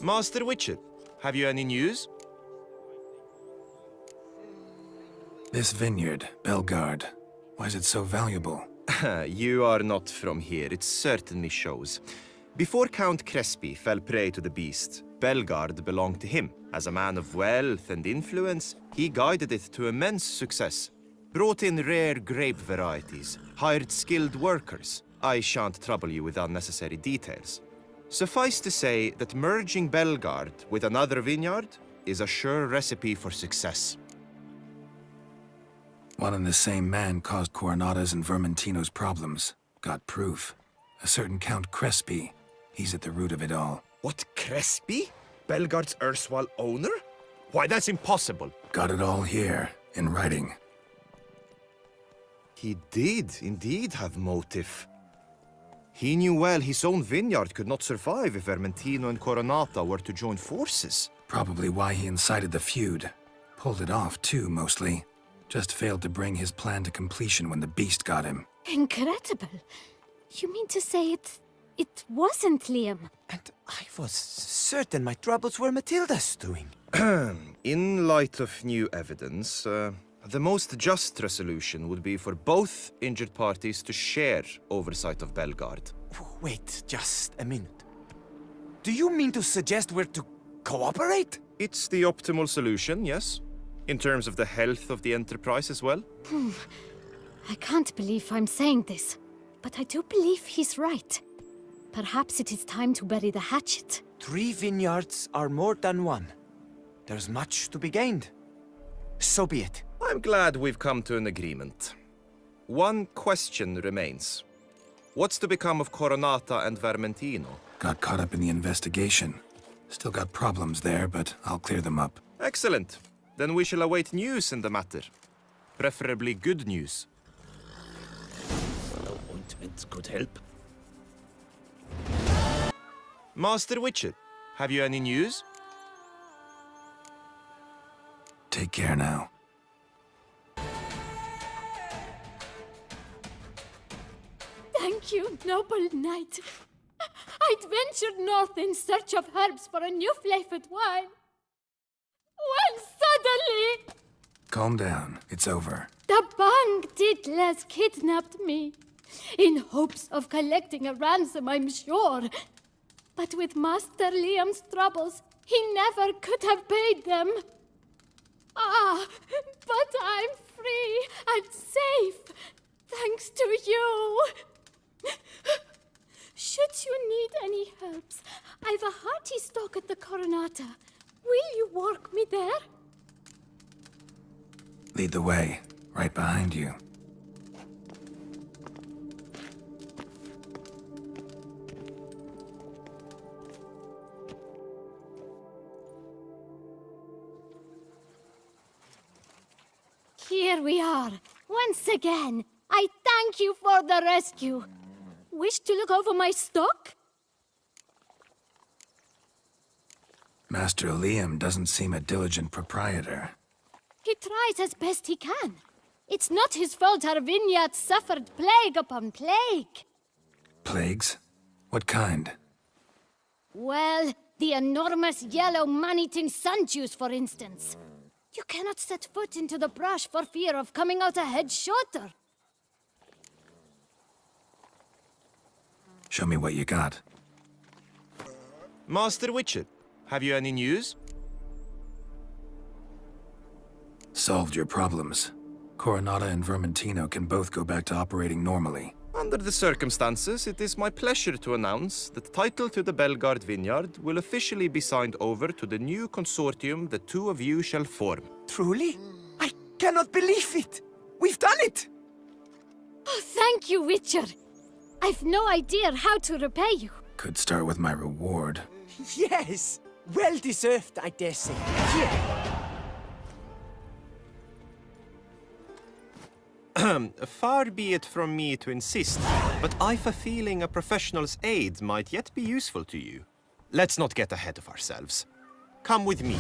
Master Witcher, have you any news? This vineyard, Belgard, why is it so valuable? You are not from here, it certainly shows. Before Count Crespi fell prey to the beast, Belgard belonged to him. As a man of wealth and influence, he guided it to immense success. Brought in rare grape varieties, hired skilled workers. I shan't trouble you with unnecessary details. Suffice to say that merging Belgard with another vineyard is a sure recipe for success. One and the same man caused Coronata's and Vermentino's problems. Got proof. A certain Count Crespi. He's at the root of it all. What, Crespi? Belgard's erstwhile owner? Why, that's impossible. Got it all here, in writing. He did indeed have motive. He knew well his own vineyard could not survive if Vermentino and Coronata were to join forces. Probably why he incited the feud. Pulled it off, too, mostly. Just failed to bring his plan to completion when the beast got him. Incredible. You mean to say it wasn't Liam? And I was certain my troubles were Matilda's doing. In light of new evidence, the most just resolution would be for both injured parties to share oversight of Belgard. Wait just a minute. Do you mean to suggest we're to cooperate? It's the optimal solution, yes. In terms of the health of the enterprise as well. I can't believe I'm saying this, but I do believe he's right. Perhaps it is time to bury the hatchet. 3 vineyards are more than one. There's much to be gained. So be it. I'm glad we've come to an agreement. One question remains. What's to become of Coronata and Vermentino? Got caught up in the investigation. Still got problems there, but I'll clear them up. Excellent. Then we shall await news in the matter. Preferably good news. No ointment could help. Master Witcher, have you any news? Take care now. Thank you, noble knight. I'd ventured north in search of herbs for a new flavored wine. When suddenly, Calm down. It's over. the Bang Diddlers kidnapped me. In hopes of collecting a ransom, I'm sure. But with Master Liam's troubles, he never could have paid them. Ah, but I'm free and safe, thanks to you. Should you need any herbs, I've a hearty stock at the Coronata. Will you walk me there? Lead the way. Right behind you. Here we are, once again. I thank you for the rescue. Wish to look over my stock? Master Liam doesn't seem a diligent proprietor. He tries as best he can. It's not his fault our vineyard suffered plague upon plague. Plagues? What kind? Well, the enormous yellow man-eating sundews, for instance. You cannot set foot into the brush for fear of coming out ahead shorter. Show me what you got. Master Witcher, have you any news? Solved your problems. Coronata and Vermentino can both go back to operating normally. Under the circumstances, it is my pleasure to announce that title to the Belgard vineyard will officially be signed over to the new consortium the two of you shall form. Truly? I cannot believe it! We've done it! Oh, thank you, Witcher. I've no idea how to repay you. Could start with my reward. Yes! Well deserved, I dare say. Here! Far be it from me to insist, but I've a feeling a professional's aid might yet be useful to you. Let's not get ahead of ourselves. Come with me.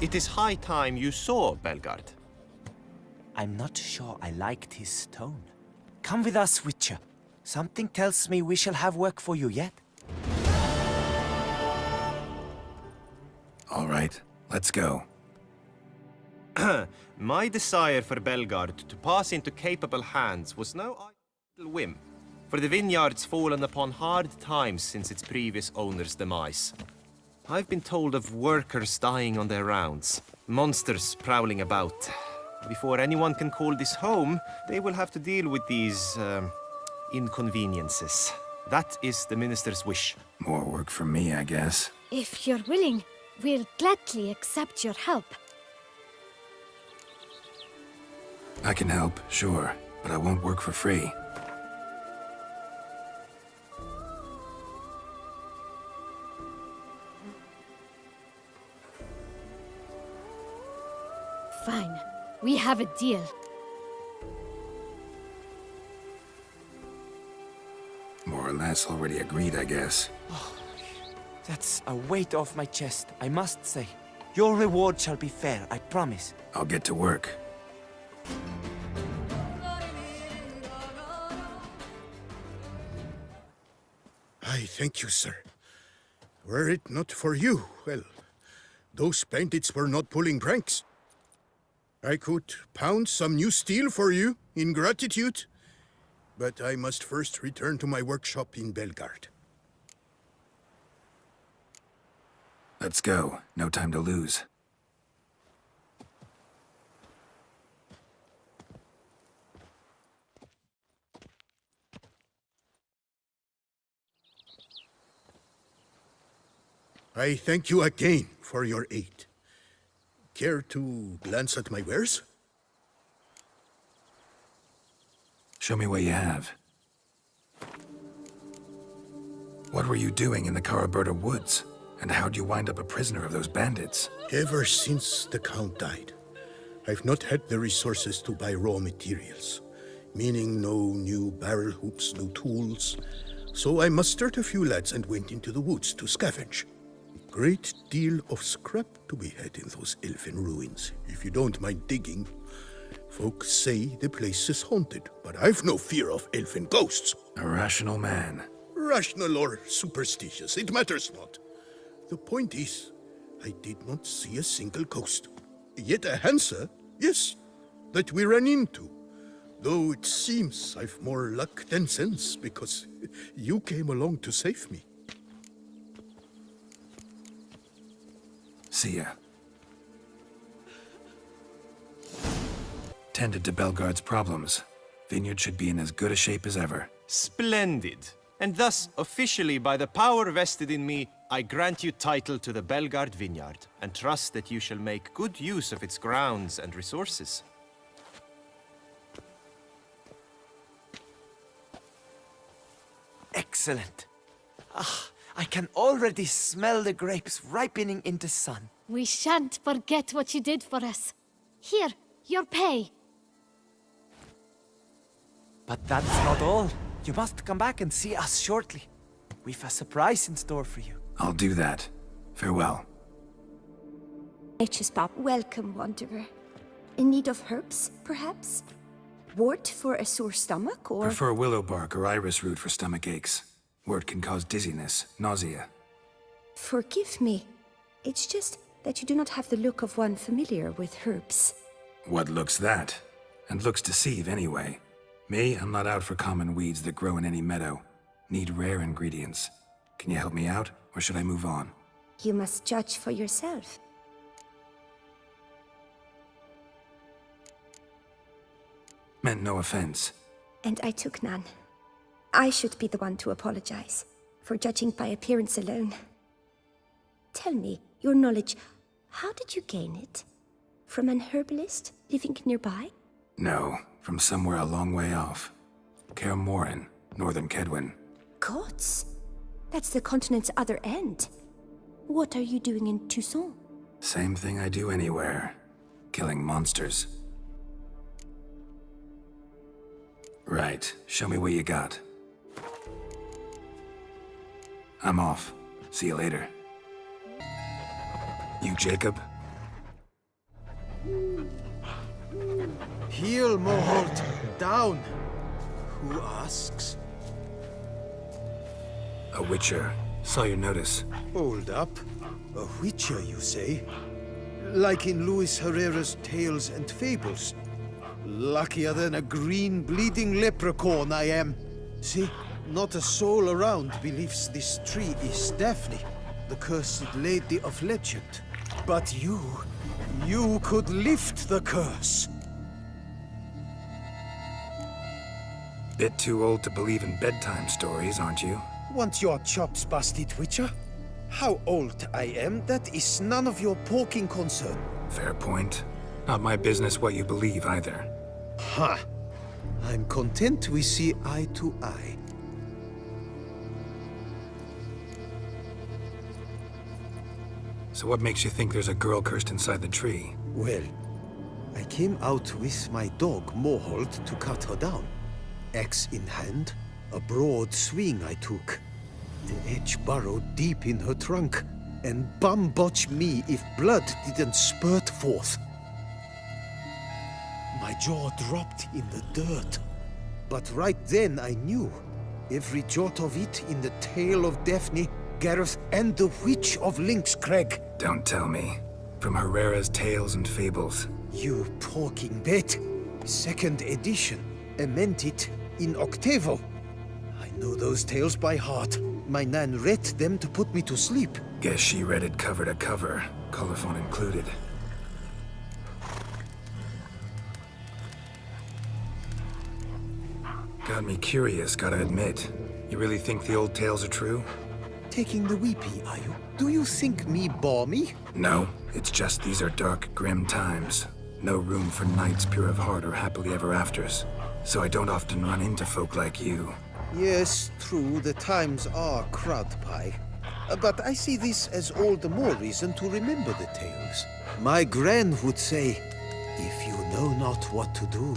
It is high time you saw Belgard. I'm not sure I liked his tone. Come with us, Witcher. Something tells me we shall have work for you yet. All right, let's go. My desire for Belgard to pass into capable hands was no idle whim, for the vineyard's fallen upon hard times since its previous owner's demise. I've been told of workers dying on their rounds, monsters prowling about. Before anyone can call this home, they will have to deal with these, inconveniences. That is the minister's wish. More work for me, I guess. If you're willing, we'll gladly accept your help. I can help, sure, but I won't work for free. Fine. We have a deal. More or less already agreed, I guess. That's a weight off my chest, I must say. Your reward shall be fair, I promise. I'll get to work. I thank you, sir. Were it not for you, well, those bandits were not pulling pranks. I could pound some new steel for you in gratitude, but I must first return to my workshop in Belgard. Let's go. No time to lose. I thank you again for your aid. Care to glance at my wares? Show me what you have. What were you doing in the Caraberta woods? And how'd you wind up a prisoner of those bandits? Ever since the Count died, I've not had the resources to buy raw materials, meaning no new barrel hoops, no tools. So I mustered a few lads and went into the woods to scavenge. Great deal of scrap to be had in those elfin ruins, if you don't mind digging. Folks say the place is haunted, but I've no fear of elfin ghosts. A rational man. Rational or superstitious, it matters not. The point is, I did not see a single ghost. Yet a Hansa, yes, that we ran into. Though it seems I've more luck than sense, because you came along to save me. See ya. Tended to Belgard's problems. Vineyard should be in as good a shape as ever. Splendid. And thus, officially, by the power vested in me, I grant you title to the Belgard Vineyard, and trust that you shall make good use of its grounds and resources. Excellent. Ah, I can already smell the grapes ripening in the sun. We shan't forget what you did for us. Here, your pay. But that's not all. You must come back and see us shortly. We've a surprise in store for you. I'll do that. Farewell. Nature's Pop. Welcome, Wanderer. In need of herbs, perhaps? Wort for a sore stomach, or... Prefer willow bark or iris root for stomach aches. Wort can cause dizziness, nausea. Forgive me. It's just that you do not have the look of one familiar with herbs. What looks that? And looks deceive anyway. Me, I'm not out for common weeds that grow in any meadow. Need rare ingredients. Can you help me out, or should I move on? You must judge for yourself. Meant no offense. And I took none. I should be the one to apologize for judging by appearance alone. Tell me, your knowledge, how did you gain it? From an herbalist living nearby? No, from somewhere a long way off. Kaer Morhen, northern Kedwen. Gods! That's the continent's other end. What are you doing in Toussaint? Same thing I do anywhere. Killing monsters. Right, show me what you got. I'm off. See you later. You Jacob? Heel, Moholt. Down. Who asks? A witcher. Saw your notice. Hold up. A witcher, you say? Like in Luis Herrera's Tales and Fables. Luckier than a green bleeding leprechaun I am. See, not a soul around believes this tree is Daphne, the cursed lady of legend. But you could lift the curse. Bit too old to believe in bedtime stories, aren't you? Want your chops busted, Witcher? How old I am, that is none of your poking concern. Fair point. Not my business what you believe either. Ha! I'm content we see eye to eye. So what makes you think there's a girl cursed inside the tree? Well, I came out with my dog Mohold to cut her down. Axe in hand, a broad swing I took. The edge burrowed deep in her trunk, and bum-botch me if blood didn't spurt forth. My jaw dropped in the dirt. But right then I knew. Every jot of it in the tale of Daphne, Gareth, and the Witch of Lynx Crag. Don't tell me. From Herrera's Tales and Fables. You talking bet. Second edition. Amended in octavo. I know those tales by heart. My nan read them to put me to sleep. Guess she read it cover to cover, colophon included. Got me curious, gotta admit. You really think the old tales are true? Taking the weepy, are you? Do you think me balmy? No, it's just these are dark, grim times. No room for knights pure of heart or happily ever afters. So I don't often run into folk like you. Yes, true, the times are crud pie. But I see this as all the more reason to remember the tales. My gran would say, if you know not what to do,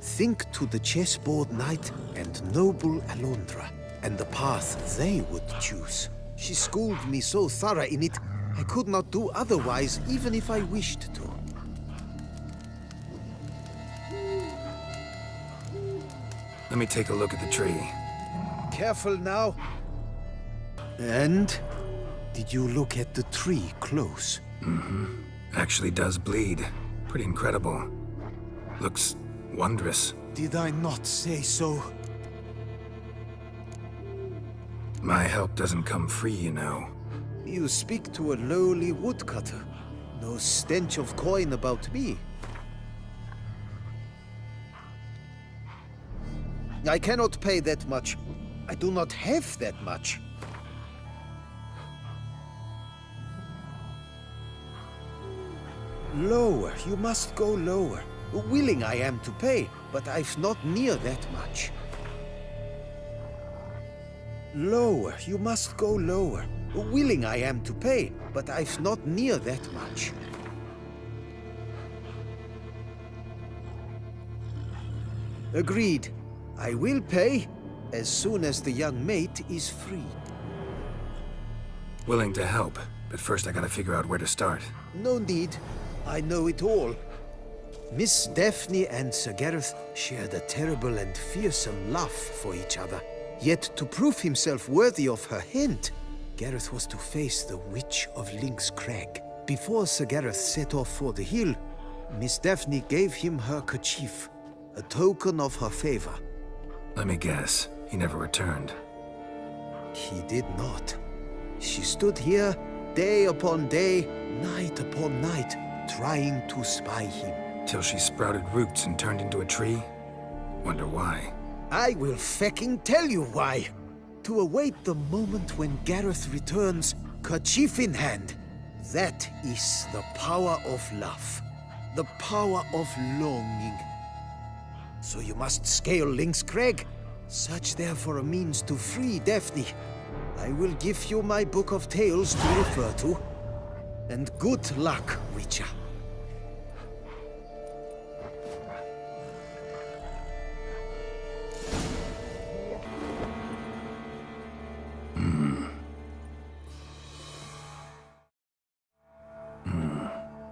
think to the chessboard knight and noble Alondra, and the path they would choose. She schooled me so thorough in it, I could not do otherwise, even if I wished to. Let me take a look at the tree. Careful now. And did you look at the tree close? Actually does bleed. Pretty incredible. Looks wondrous. Did I not say so? My help doesn't come free, you know. You speak to a lowly woodcutter. No stench of coin about me. I cannot pay that much. I do not have that much. Lower, you must go lower. Willing I am to pay, but I've not near that much. Lower, you must go lower. Willing I am to pay, but I've not near that much. Agreed. I will pay as soon as the young mate is free. Willing to help, but first I gotta figure out where to start. No need. I know it all. Miss Daphne and Sir Gareth shared a terrible and fearsome love for each other. Yet to prove himself worthy of her hand, Gareth was to face the Witch of Lynx Crag. Before Sir Gareth set off for the hill, Miss Daphne gave him her kerchief, a token of her favor. Let me guess, he never returned. He did not. She stood here day upon day, night upon night, trying to spy him. Till she sprouted roots and turned into a tree? Wonder why. I will fecking tell you why. To await the moment when Gareth returns, kerchief in hand. That is the power of love. The power of longing. So you must scale Lynx Crag. Search there for a means to free Daphne. I will give you my book of tales to refer to. And good luck, Witcher.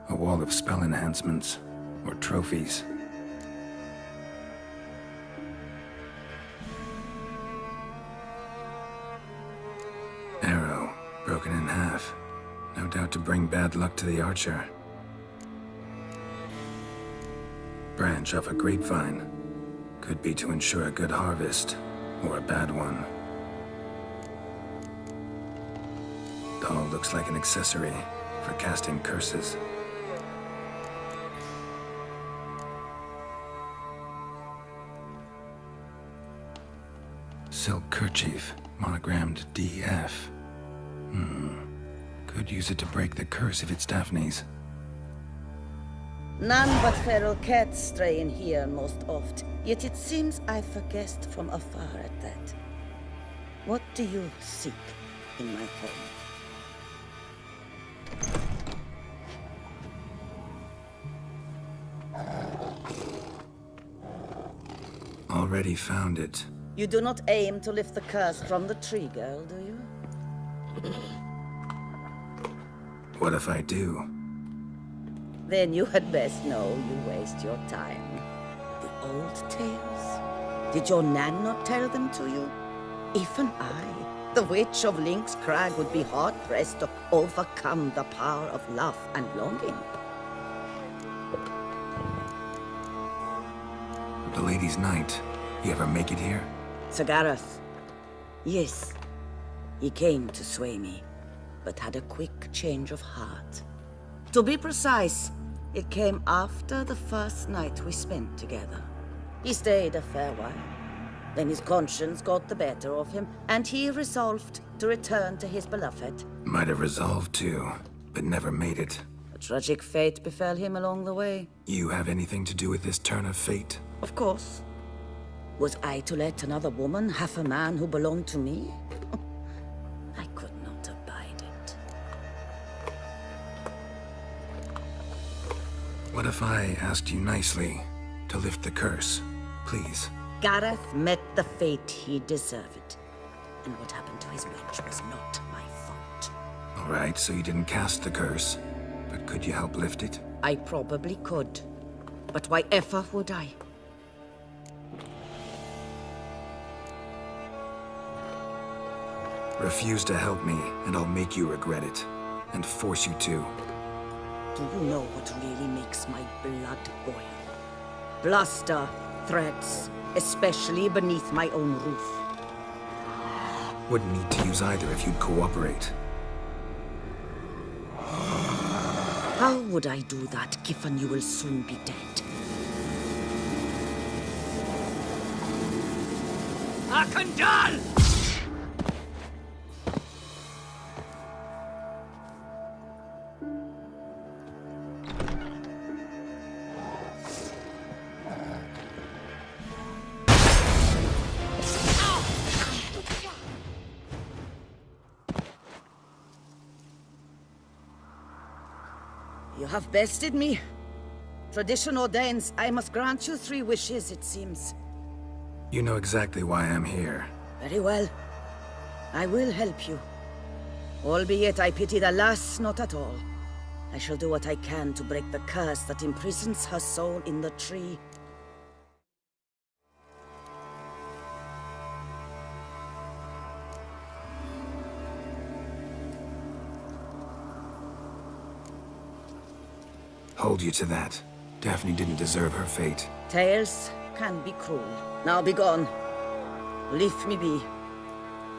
A wall of spell enhancements, or trophies. Arrow. doubt to bring bad luck to the archer. Branch off a grapevine. Could be to ensure a good harvest, or a bad one. Doll looks like an accessory for casting curses. Silk kerchief, monogrammed DF. Could use it to break the curse if it's Daphne's. None but feral cats stray in here most oft, yet it seems I've a guest from afar at that. What do you seek in my home? Already found it. You do not aim to lift the curse from the tree, girl, do you? What if I do? Then you had best know you waste your time. The old tales? Did your Nan not tell them to you? Even I, the Witch of Lynx Crag, would be hard-pressed to overcome the power of love and longing. The Lady's Night. You ever make it here? Sir Gareth. Yes. He came to sway me, but had a quick change of heart. To be precise, it came after the first night we spent together. He stayed a fair while. Then his conscience got the better of him, and he resolved to return to his beloved. Might have resolved to, but never made it. A tragic fate befell him along the way. You have anything to do with this turn of fate? Of course. Was I to let another woman have a man who belonged to me? I could not abide it. What if I asked you nicely to lift the curse, please? Gareth met the fate he deserved. And what happened to his wench was not my fault. All right, so you didn't cast the curse, but could you help lift it? I probably could. But why ever would I? Refuse to help me, and I'll make you regret it. And force you to. Do you know what really makes my blood boil? Bluster, threats, especially beneath my own roof. Wouldn't need to use either if you'd cooperate. How would I do that, given you will soon be dead? Akandal! You have bested me. Tradition ordains I must grant you 3 wishes, it seems. You know exactly why I'm here. Very well. I will help you. Albeit I pity the lass not at all. I shall do what I can to break the curse that imprisons her soul in the tree. Hold you to that. Daphne didn't deserve her fate. Tales can be cruel. Now be gone. Leave me be.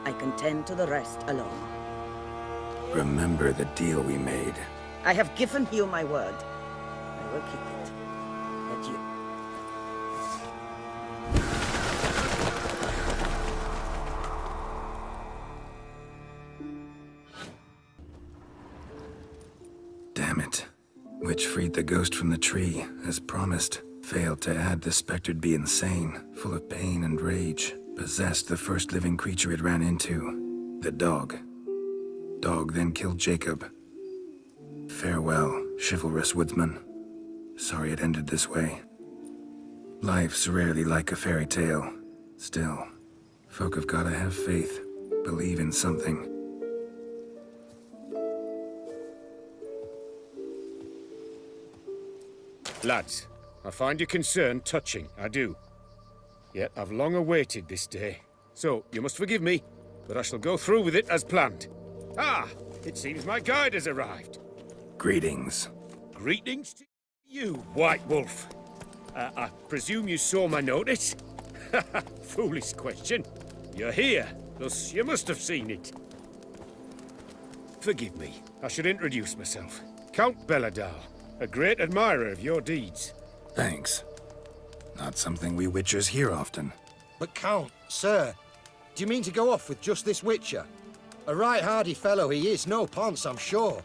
I can tend to the rest alone. Remember the deal we made. I have given you my word. I will keep it. Adieu. Damn it. Witch freed the ghost from the tree, as promised. Failed to add the spectre'd be insane, full of pain and rage. Possessed the first living creature it ran into. The dog. Dog then killed Jacob. Farewell, chivalrous woodsman. Sorry it ended this way. Life's rarely like a fairy tale. Still, folk have gotta have faith. Believe in something. Lads, I find your concern touching, I do. Yet I've long awaited this day. So, you must forgive me, but I shall go through with it as planned. Ah, it seems my guide has arrived. Greetings. Greetings to you, White Wolf. I presume you saw my notice? Foolish question. You're here, thus you must have seen it. Forgive me, I should introduce myself. Count Belladal, a great admirer of your deeds. Thanks. Not something we Witchers hear often. But Count, sir, do you mean to go off with just this Witcher? A right hardy fellow he is, no ponce, I'm sure.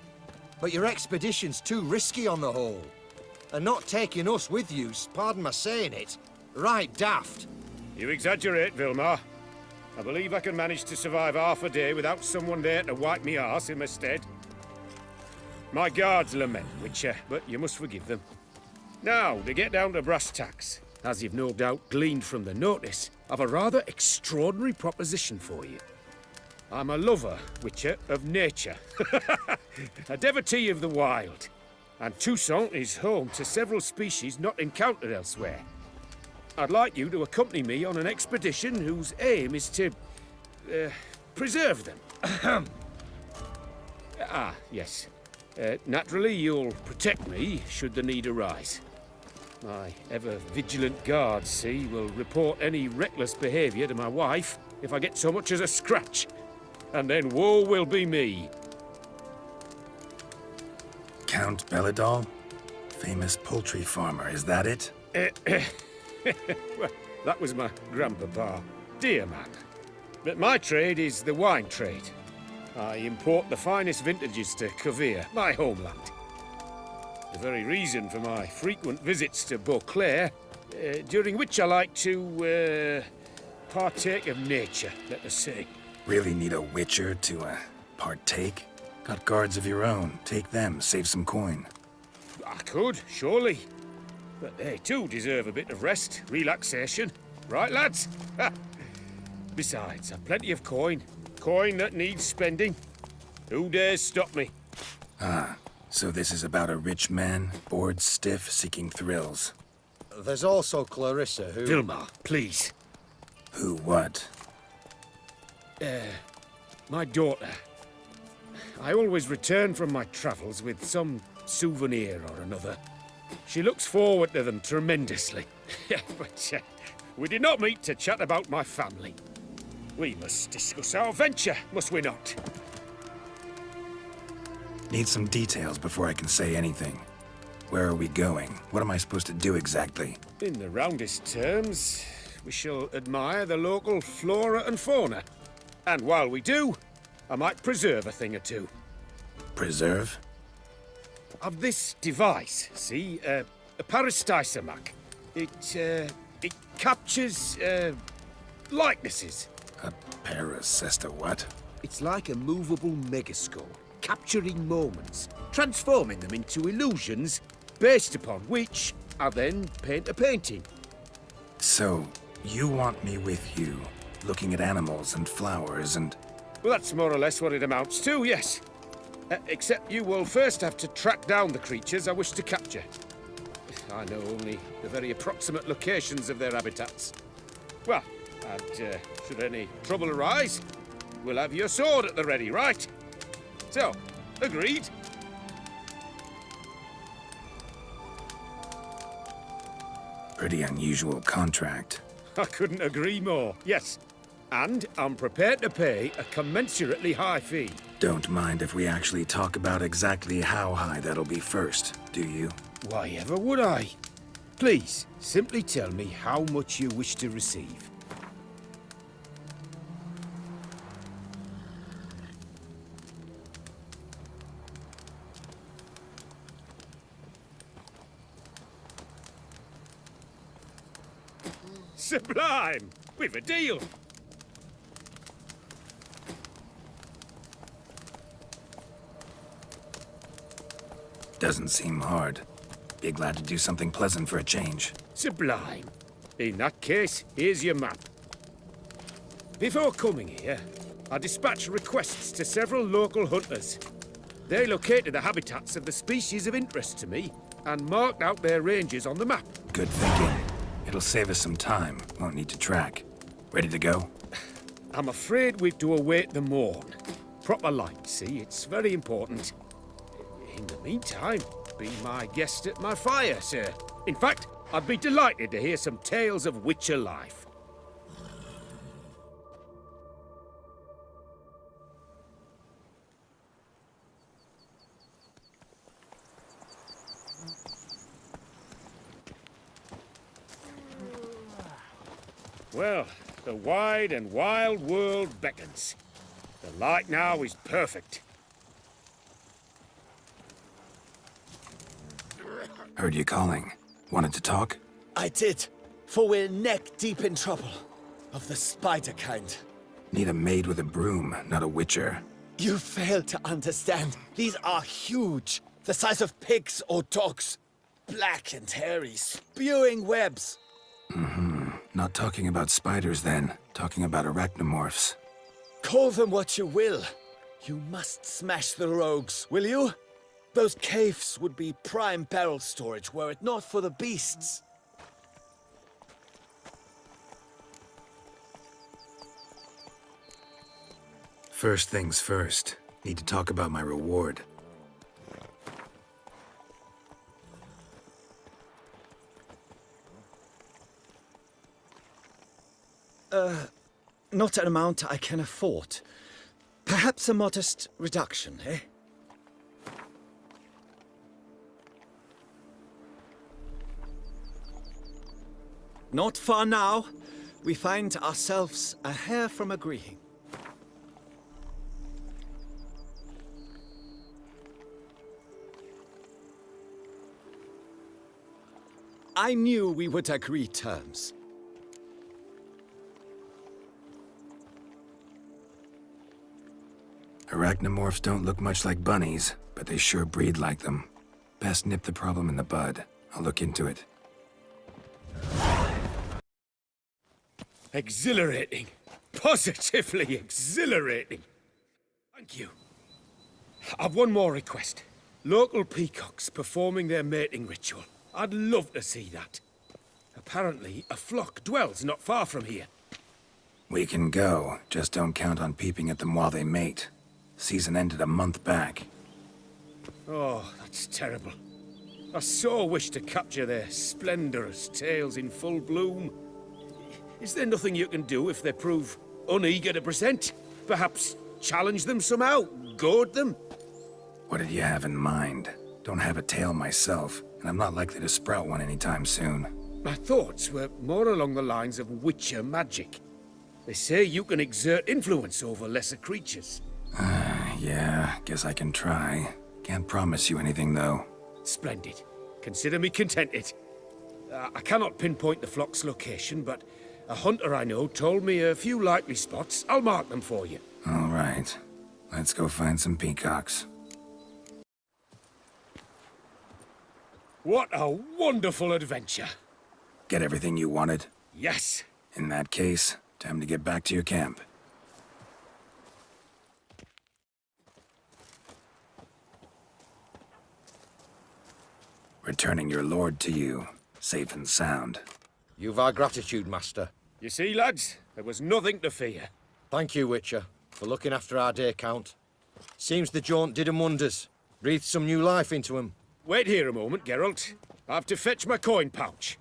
But your expedition's too risky on the whole. And not taking us with you's, pardon my saying it, right daft. You exaggerate, Vilmar. I believe I can manage to survive half a day without someone there to wipe me arse in my stead. My guards lament, Witcher, but you must forgive them. Now, to get down to brass tacks, as you've no doubt gleaned from the notice, I've a rather extraordinary proposition for you. I'm a lover, Witcher, of nature. A devotee of the wild. And Toussaint is home to several species not encountered elsewhere. I'd like you to accompany me on an expedition whose aim is to preserve them. Yes. Naturally, you'll protect me should the need arise. My ever-vigilant guards, see, will report any reckless behavior to my wife if I get so much as a scratch. And then woe will be me. Count Belladal? Famous poultry farmer, is that it? Well, that was my grandpapa. Dear man. But my trade is the wine trade. I import the finest vintages to Kovir, my homeland. The very reason for my frequent visits to Beauclair, during which I like to partake of nature, let us say. Really need a Witcher to partake? Got guards of your own. Take them, save some coin. I could, surely. But they too deserve a bit of rest, relaxation. Right, lads? Besides, I've plenty of coin. Coin that needs spending. Who dares stop me? So this is about a rich man, bored stiff, seeking thrills. There's also Clarissa, who... Vilmar, please. Who what? My daughter. I always return from my travels with some souvenir or another. She looks forward to them tremendously. But we did not meet to chat about my family. We must discuss our venture, must we not? Need some details before I can say anything. Where are we going? What am I supposed to do exactly? In the roundest terms, we shall admire the local flora and fauna. And while we do, I might preserve a thing or two. Preserve? Of this device, see? A Parastysomac. It captures, likenesses. A paracesta what? It's like a movable megaskull, capturing moments, transforming them into illusions, Based upon which, I then paint a painting. So, you want me with you, looking at animals and flowers and... Well, that's more or less what it amounts to, yes. Except you will first have to track down the creatures I wish to capture. I know only the very approximate locations of their habitats. Well, and should any trouble arise, we'll have your sword at the ready, right? So, agreed? Pretty unusual contract. I couldn't agree more, yes. And I'm prepared to pay a commensurately high fee. Don't mind if we actually talk about exactly how high that'll be first, do you? Why ever would I? Please, simply tell me how much you wish to receive. Sublime! We've a deal! Doesn't seem hard. Be glad to do something pleasant for a change. Sublime. In that case, here's your map. Before coming here, I dispatched requests to several local hunters. They located the habitats of the species of interest to me and marked out their ranges on the map. Good thinking. It'll save us some time. Won't need to track. Ready to go? I'm afraid we've to await the morn. proper light, see? It's very important. In the meantime, be my guest at my fire, sir. In fact, I'd be delighted to hear some tales of Witcher life. Well, the wide and wild world beckons. The light now is perfect. Heard you calling. Wanted to talk? I did, for we're neck-deep in trouble. Of the spider kind. Need a maid with a broom, not a witcher. You fail to understand. These are huge. The size of pigs or dogs. Black and hairy, spewing webs. Not talking about spiders then. Talking about arachnomorphs. Call them what you will. You must smash the rogues, will you? Those caves would be prime barrel storage were it not for the beasts. First things first. Need to talk about my reward. Not an amount I can afford. Perhaps a modest reduction, eh? Not far now. We find ourselves a hair from agreeing. I knew we would agree terms. Arachnomorphs don't look much like bunnies, but they sure breed like them. Best nip the problem in the bud. I'll look into it. Exhilarating. Positively exhilarating. Thank you. I've one more request. Local peacocks performing their mating ritual. I'd love to see that. Apparently, a flock dwells not far from here. We can go, just don't count on peeping at them while they mate. Season ended a month back. Oh, that's terrible. I so wish to capture their splendorous tails in full bloom. Is there nothing you can do if they prove uneager to present? Perhaps challenge them somehow? Goad them? What did you have in mind? Don't have a tail myself, and I'm not likely to sprout one anytime soon. My thoughts were more along the lines of Witcher magic. They say you can exert influence over lesser creatures. Yeah, guess I can try. Can't promise you anything, though. Splendid. Consider me contented. I cannot pinpoint the flock's location, but a hunter I know told me a few likely spots. I'll mark them for you. All right. Let's go find some peacocks. What a wonderful adventure. Get everything you wanted? Yes. In that case, time to get back to your camp. Returning your lord to you, safe and sound. You've our gratitude, Master. You see, lads, there was nothing to fear. Thank you, Witcher, for looking after our day count. Seems the jaunt did 'em wonders. Breathed some new life into 'em. Wait here a moment, Geralt. I have to fetch my coin pouch.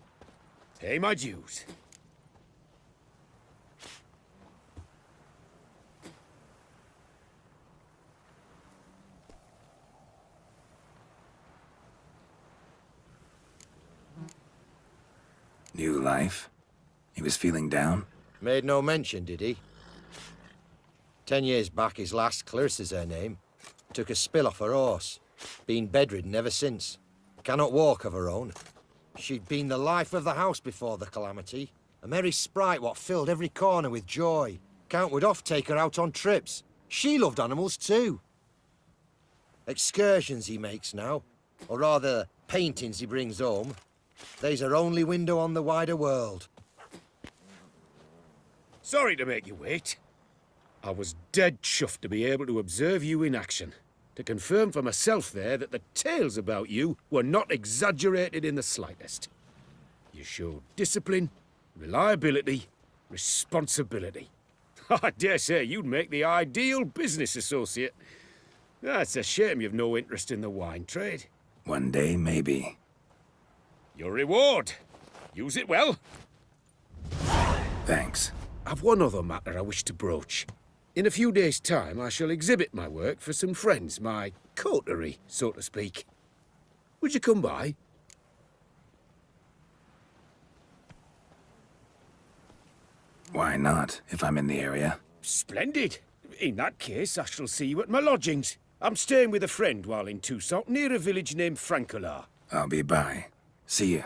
Pay my dues. New life? He was feeling down? Made no mention, did he? 10 years back, his last, Clarissa's her name, took a spill off her horse. Been bedridden ever since. Cannot walk of her own. She'd been the life of the house before the calamity. A merry sprite what filled every corner with joy. Count would oft take her out on trips. She loved animals too. Excursions he makes now, or rather, paintings he brings home. They's her only window on the wider world. Sorry to make you wait. I was dead chuffed to be able to observe you in action. To confirm for myself there that the tales about you were not exaggerated in the slightest. You showed discipline, reliability, responsibility. I dare say you'd make the ideal business associate. It's a shame you've no interest in the wine trade. One day, maybe. Your reward. Use it well. Thanks. I've one other matter I wish to broach. In a few days' time, I shall exhibit my work for some friends, my coterie, so to speak. Would you come by? Why not, if I'm in the area? Splendid. In that case, I shall see you at my lodgings. I'm staying with a friend while in Toussaint, near a village named Francolar. I'll be by. See you.